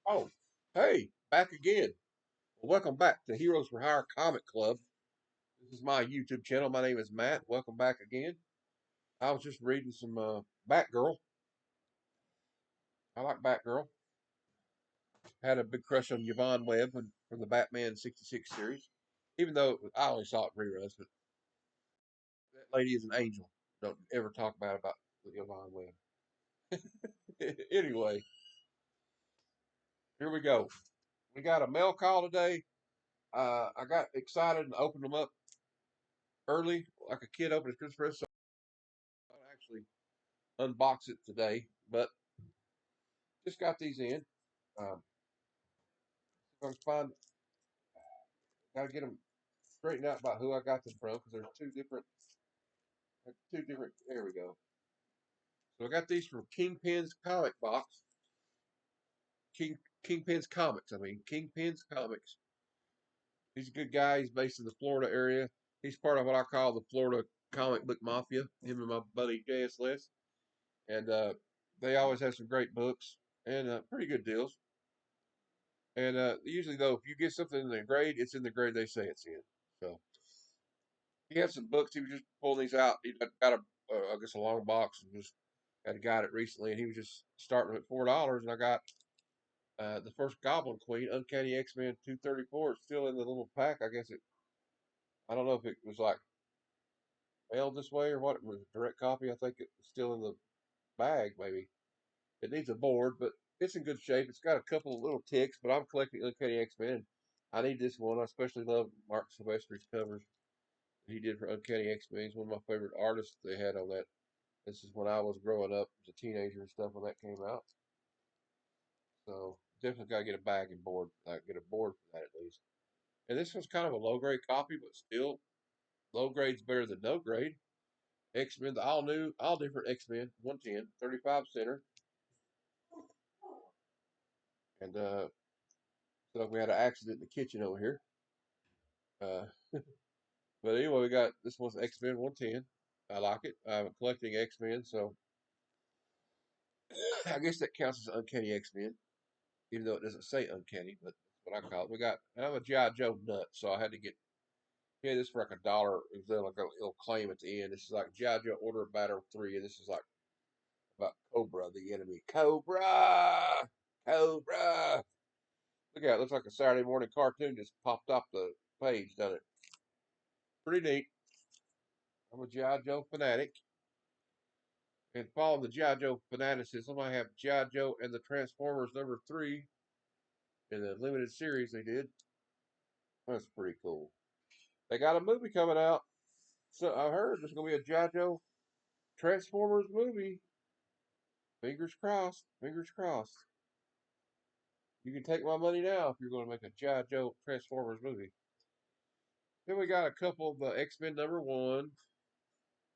Oh, hey, back again. Well, welcome back to Heroes for Hire Comic Club. This is my YouTube channel. My name is Matt. Welcome back again. I was just reading some Batgirl. I like Batgirl. Had a big crush on Yvonne Webb from the Batman '66 series. Even though I only saw it in reruns, but that lady is an angel. Don't ever talk about Yvonne Webb. Anyway, here we go. We got a mail call today. I got excited and opened them up early, like a kid opening his Christmas present. So I actually unbox it today, but just got these in. If I can find, gotta get them straightened out about who I got them from because there's two different. There we go. So I got these from Kingpin's comic box. King Kingpin's comics. I mean Kingpin's comics. He's a good guy. He's based in the Florida area. He's part of what I call the Florida comic book mafia. Him and my buddy J.S. List, and they always have some great books and pretty good deals. And usually, though, if you get something in the grade, it's in the grade they say it's in. So he had some books. He was just pulling these out. He got I guess, a long box and just had got it recently, and he was just starting at $4. And I got the first Goblin Queen, Uncanny X Men 234. It's still in the little pack. I guess it. I don't know if it was like mailed this way or what. It was a direct copy. I think it's still in the bag. Maybe it needs a board, but it's in good shape. It's got a couple of little ticks, but I'm collecting Uncanny X Men. I need this one. I especially love Mark Silvestri's covers he did for Uncanny X Men. He's one of my favorite artists they had on that. This is when I was growing up as a teenager and stuff when that came out. So definitely got to get a bag and board, get a board for that at least. And this was kind of a low grade copy, but still low grade's better than no grade. X Men, the all new, all different X Men, 110, 35 center. And so we had an accident in the kitchen over here. Uh, but anyway, we got this one's X Men 110. I like it. I'm collecting X Men, so I guess that counts as Uncanny X Men, even though it doesn't say Uncanny, but that's what I call it. We got, and I'm a G.I. Joe nut, so I had to get, yeah, this for like $1. It was like a little claim at the end. This is like G.I. Joe Order of Battle 3, and this is like about Cobra, the enemy. Cobra! Cobra! Look at it. It looks like a Saturday morning cartoon just popped off the page, doesn't it? Pretty neat. I'm a G.I. Joe fanatic. And following the G.I. Joe fanaticism, I have G.I. Joe and the Transformers number 3 in the limited series they did. That's pretty cool. They got a movie coming out. So I heard there's going to be a G.I. Joe Transformers movie. Fingers crossed. Fingers crossed. You can take my money now if you're going to make a G.I. Joe Transformers movie. Then we got a couple of the X Men number 1.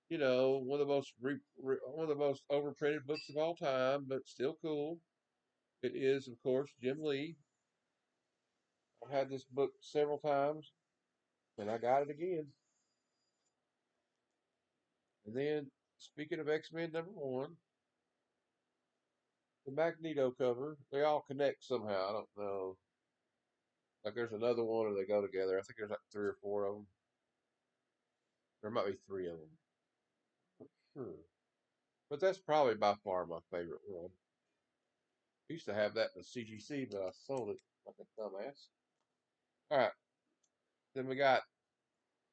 You know, one of the most overprinted books of all time, but still cool. It is, of course, Jim Lee. I've had this book several times, and I got it again. And then, speaking of X Men number 1, the Magneto cover, they all connect somehow. I don't know. Like there's another one, or they go together. I think there's like 3 or 4 of them. There might be 3 of them. Sure. But that's probably by far my favorite one. I used to have that in the CGC, but I sold it like a dumbass. All right. Then we got,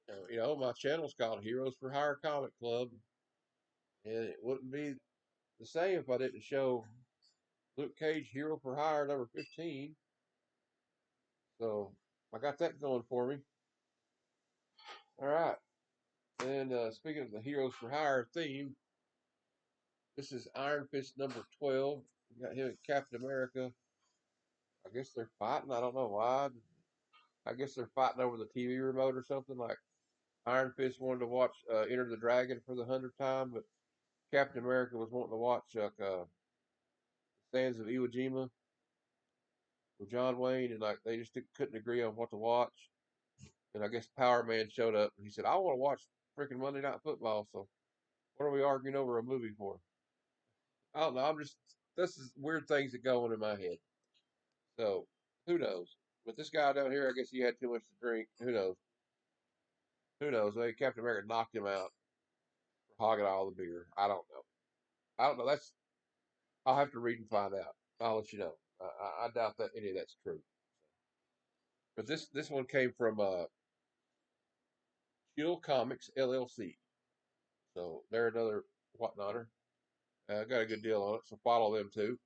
my channel's called Heroes for Hire Comic Club. And it wouldn't be the same if I didn't show Luke Cage Hero for Hire number 15. So I got that going for me. All right. And speaking of the Heroes for Hire theme, this is Iron Fist number 12. We got him and Captain America. I guess they're fighting. I don't know why. I guess they're fighting over the TV remote or something. Like Iron Fist wanted to watch Enter the Dragon for the 100th time, but Captain America was wanting to watch Sands of Iwo Jima with John Wayne, and like they just couldn't agree on what to watch. And I guess Power Man showed up, and he said, "I want to watch freaking Monday Night Football." So what are we arguing over a movie for? I don't know. I'm just this is weird things that go on in my head. So who knows? But this guy down here, I guess he had too much to drink. Who knows? Who knows? Maybe Captain America knocked him out for hogging all the beer. I don't know. I don't know. I'll have to read and find out. I'll let you know. I doubt that any of that's true. But this one came from Chill Comics LLC. So they're another whatnotter. Got a good deal on it, so follow them too.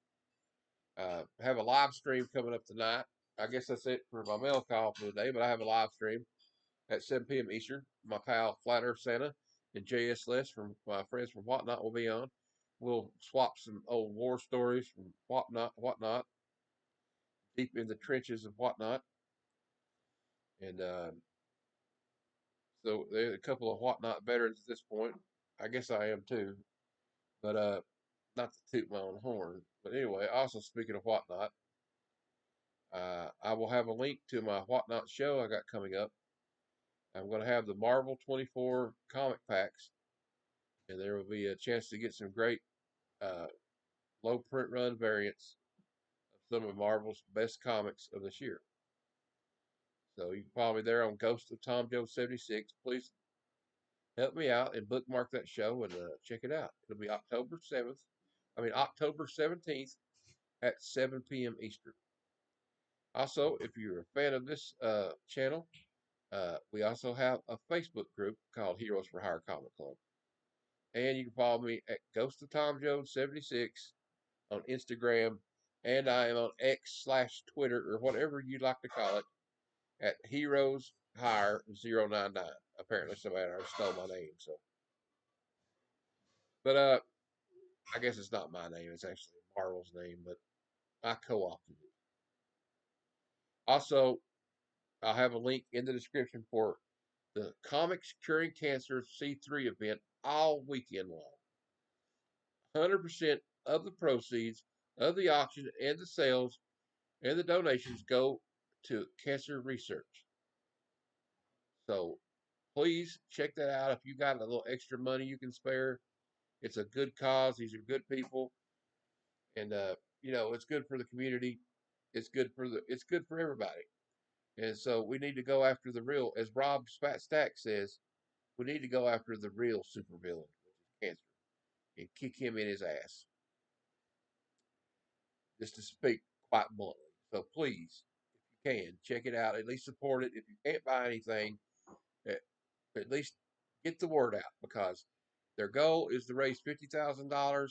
Have a live stream coming up tonight. I guess that's it for my mail call for the day, but I have a live stream at 7 p.m. Eastern. My pal Flat Earth Santa and J.S. Les from my friends from Whatnot will be on. We'll swap some old war stories from Whatnot, deep in the trenches of Whatnot. And so there's a couple of Whatnot veterans at this point. I guess I am too, but not to toot my own horn. But anyway, also speaking of Whatnot, I will have a link to my Whatnot show I got coming up. I'm going to have the Marvel 24 comic packs, and there will be a chance to get some great uh, low print run variants of some of Marvel's best comics of this year. So you can follow me there on Ghost of Tom Jones 76. Please help me out and bookmark that show and check it out. It'll be October 17th at 7 p.m. Eastern. Also, if you're a fan of this channel, we also have a Facebook group called Heroes for Hire Comic Club. And you can follow me at Ghost of Tom Jones 76 on Instagram. And I am on X/Twitter or whatever you'd like to call it at Heroes Hire 099. Apparently somebody already stole my name. But I guess it's not my name. It's actually Marvel's name, but I co-opted it. Also, I'll have a link in the description for the Comics Curing Cancer C3 event all weekend long. 100% of the proceeds of the auction and the sales and the donations go to cancer research. So please check that out. If you got a little extra money you can spare, it's a good cause. These are good people, and it's good for the community. It's good for everybody. And so we need to go after the real, as Rob Stack says, we need to go after the real supervillain, which is cancer, and kick him in his ass. Just to speak quite bluntly. So please, if you can, check it out. At least support it. If you can't buy anything, at least get the word out because their goal is to raise $50,000,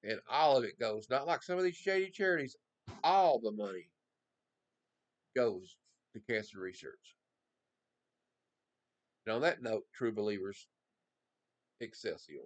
and all of it goes. Not like some of these shady charities. All the money goes to cancer research. And on that note, true believers, Excelsior.